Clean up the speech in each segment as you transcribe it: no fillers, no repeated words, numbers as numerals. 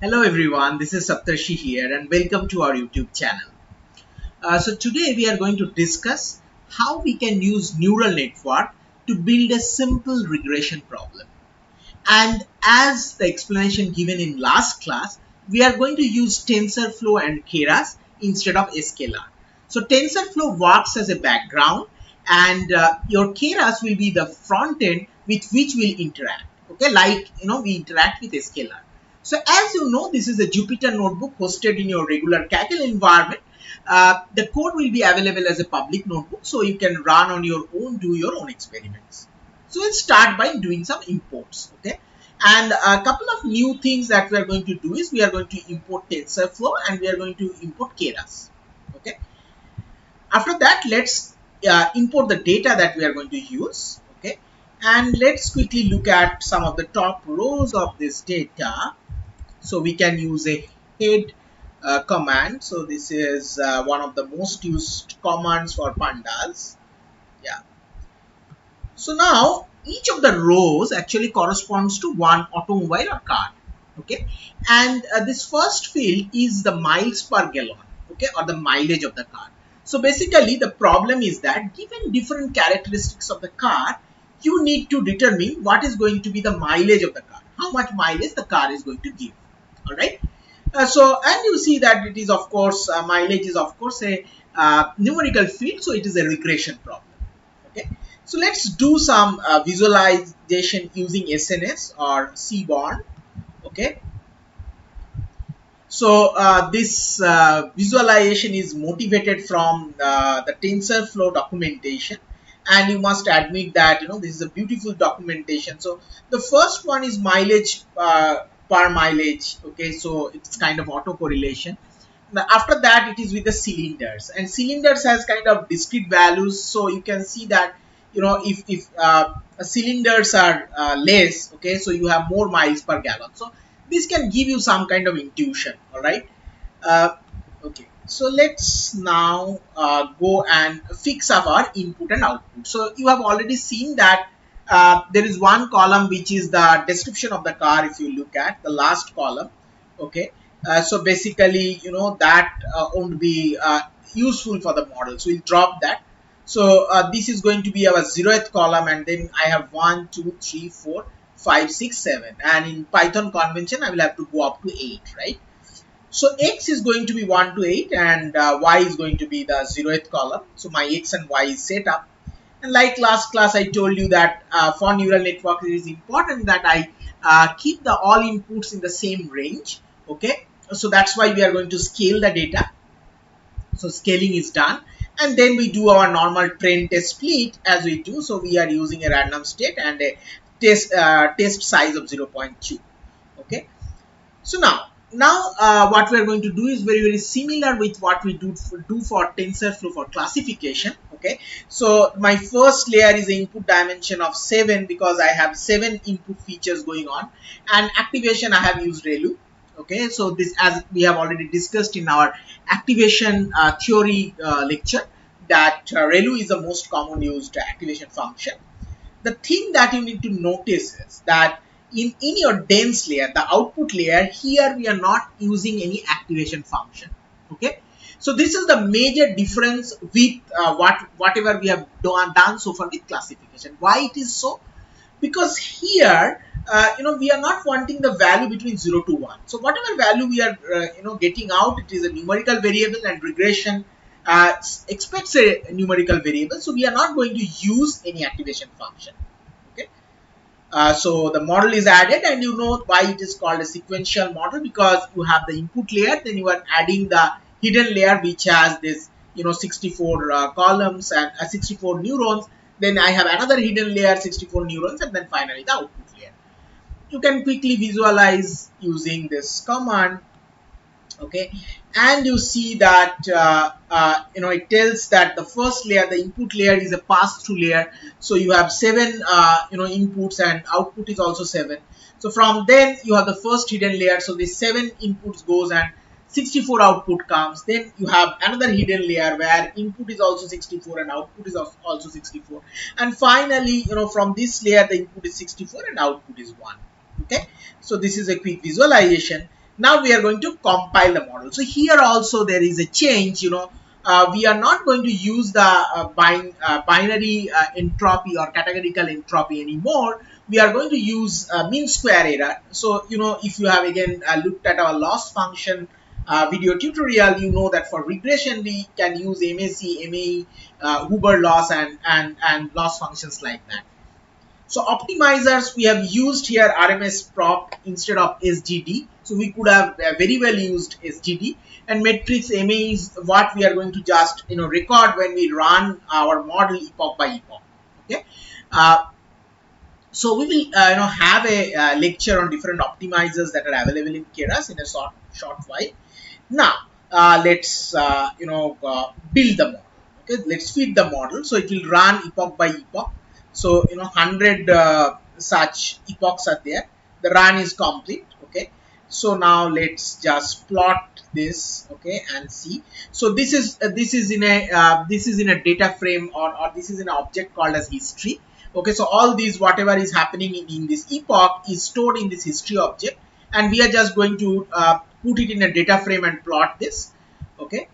Hello everyone, this is Saptarshi here and welcome to our YouTube channel. So today we are going to discuss how we can use neural network to build a simple regression problem. And as the explanation given in last class, we are going to use Tensorflow and Keras instead of scalar. So Tensorflow works as a background and your Keras will be the front end with which we'll interact. Okay, like we interact with scalar. So as you know, this is a Jupyter notebook hosted in your regular Kaggle environment. The code will be available as a public notebook, so you can run on your own, do your own experiments. So let's start by doing some imports. Okay, and a couple of new things that we are going to do is we are going to import TensorFlow and we are going to import Keras. Okay, after that, let's import the data that we are going to use. Okay, and let's quickly look at some of the top rows of this data. So we can use a head command. So this is one of the most used commands for pandas. Yeah. So now each of the rows actually corresponds to one automobile or car. Okay. And this first field is the miles per gallon. Okay. Or the mileage of the car. So basically the problem is that given different characteristics of the car, you need to determine what is going to be the mileage of the car. How much mileage the car is going to give. All right. And you see that it is of course mileage is of course a numerical field, so it is a regression problem. Okay, so let's do some visualization using SNS or Seaborn. Okay, so this visualization is motivated from the TensorFlow documentation, and you must admit that this is a beautiful documentation. So the first one is mileage per mileage. Okay, so it's kind of autocorrelation. Now after that it is with the cylinders, and cylinders has kind of discrete values, so you can see that if cylinders are less, okay, so you have more miles per gallon. So this can give you some kind of intuition. All right. uh, okay, so let's now go and fix up our input and output. So you have already seen that there is one column which is the description of the car. If you look at the last column, okay, so basically that won't be useful for the model, so we'll drop that. So this is going to be our 0th column, and then I have 1 2 3 4 5 6 7, and in Python convention I will have to go up to 8, right? So x is going to be 1 to 8, and y is going to be the 0th column. So my x and y is set up. And like last class, I told you that for neural network, it is important that I keep the all inputs in the same range. Okay, so that's why we are going to scale the data. So scaling is done, and then we do our normal train test split as we do. So we are using a random state and a test size of 0.2. Okay, so now what we are going to do is very similar with what we do for TensorFlow for classification. Okay, so my first layer is the input dimension of 7 because I have 7 input features going on, and activation I have used ReLU. Okay, so this, as we have already discussed in our activation theory lecture, that ReLU is the most common used activation function. The thing that you need to notice is that in your dense layer, the output layer, here we are not using any activation function. Okay, so this is the major difference with whatever we have done so far with classification. Why it is so? Because here we are not wanting the value between 0 to 1. So whatever value we are getting out, it is a numerical variable, and regression expects a numerical variable, so we are not going to use any activation function. Okay, so the model is added, and you know why it is called a sequential model, because you have the input layer, then you are adding the hidden layer which has this 64 columns and 64 neurons. Then I have another hidden layer, 64 neurons, and then finally the output layer. You can quickly visualize using this command. Okay, and you see that it tells that the first layer, the input layer, is a pass-through layer. So you have 7 inputs, and output is also 7. So from then you have the first hidden layer, so the 7 inputs goes and 64 output comes. Then you have another hidden layer where input is also 64 and output is also 64, and finally from this layer the input is 64 and output is 1. Okay, so this is a quick visualization. Now we are going to compile the model. So here also there is a change, we are not going to use the binary entropy or categorical entropy anymore. We are going to use mean square error. So if you have again looked at our loss function video tutorial, you know that for regression we can use MAC, MAE, Huber loss and loss functions like that. So optimizers, we have used here RMS prop instead of SGD. So we could have very well used SGD, and metrics MA is what we are going to just record when we run our model epoch by epoch. Okay. Uh, so we will have a lecture on different optimizers that are available in Keras in a short while. Now let's build the model. Okay, let's feed the model. So it will run epoch by epoch. So 100 such epochs are there. The run is complete. Okay, so now let's just plot this. Okay, and see. So this is in a data frame, or this is in an object called as history. Okay, so all these whatever is happening in this epoch is stored in this history object, and we are just going to put it in a data frame and plot this. Okay,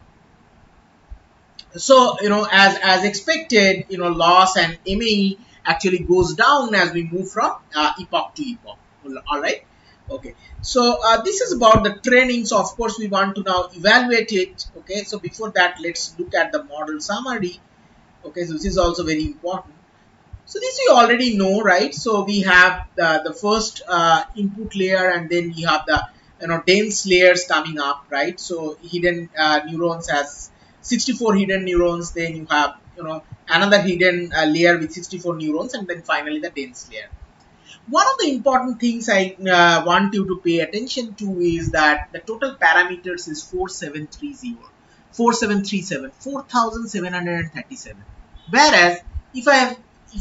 so as expected, loss and MAE actually goes down as we move from epoch to epoch. All right. Okay, so this is about the training. So of course we want to now evaluate it. Okay, so before that, let's look at the model summary. Okay, so this is also very important. So this we already know, right? So we have the first input layer, and then you have the dense layers coming up, right? So hidden neurons has 64 hidden neurons. Then you have another hidden layer with 64 neurons, and then finally the dense layer. One of the important things I want you to pay attention to is that the total parameters is 4730, 4737, 4737. Whereas if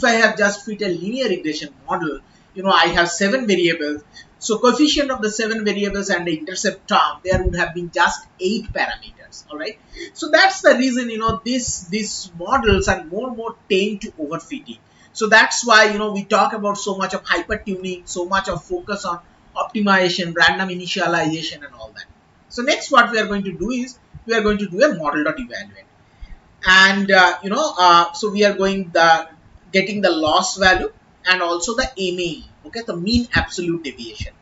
I have just fit a linear regression model, I have 7 variables. So coefficient of the 7 variables and the intercept term, there would have been just 8 parameters. All right. So that's the reason these models are more and more tame to overfitting. So that's why we talk about so much of hyper tuning, so much of focus on optimization, random initialization, and all that. So next, what we are going to do is we are going to do a model.evaluate, and so we are going getting the loss value and also the MAE. Okay, the mean absolute deviation.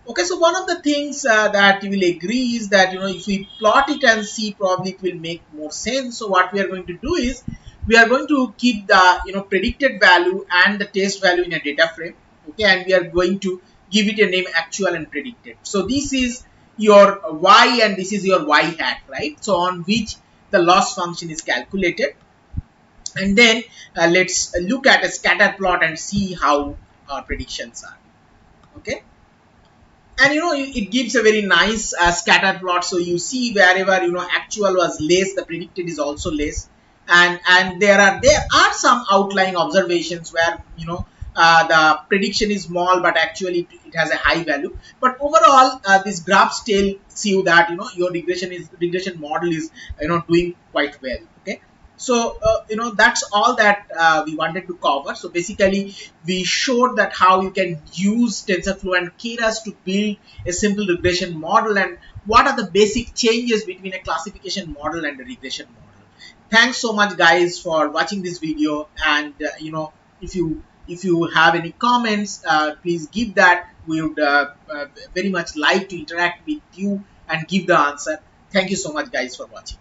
Okay, so one of the things that you will agree is that if we plot it and see, probably it will make more sense. So what we are going to do is we are going to keep the predicted value and the test value in a data frame. Okay, and we are going to give it a name actual and predicted. So this is your y and this is your y hat, right? So on which the loss function is calculated, and then let's look at a scatter plot and see how our predictions are. Okay, and it gives a very nice scatter plot. So you see wherever actual was less, the predicted is also less, and there are some outlying observations where the prediction is small but actually it has a high value. But overall this graph tells you that your regression model is doing quite well. Okay, so that's all that we wanted to cover. So basically we showed that how you can use TensorFlow and Keras to build a simple regression model, and what are the basic changes between a classification model and a regression model. Thanks so much guys for watching this video, and if you have any comments, please give that. We would very much like to interact with you and give the answer. Thank you so much guys for watching.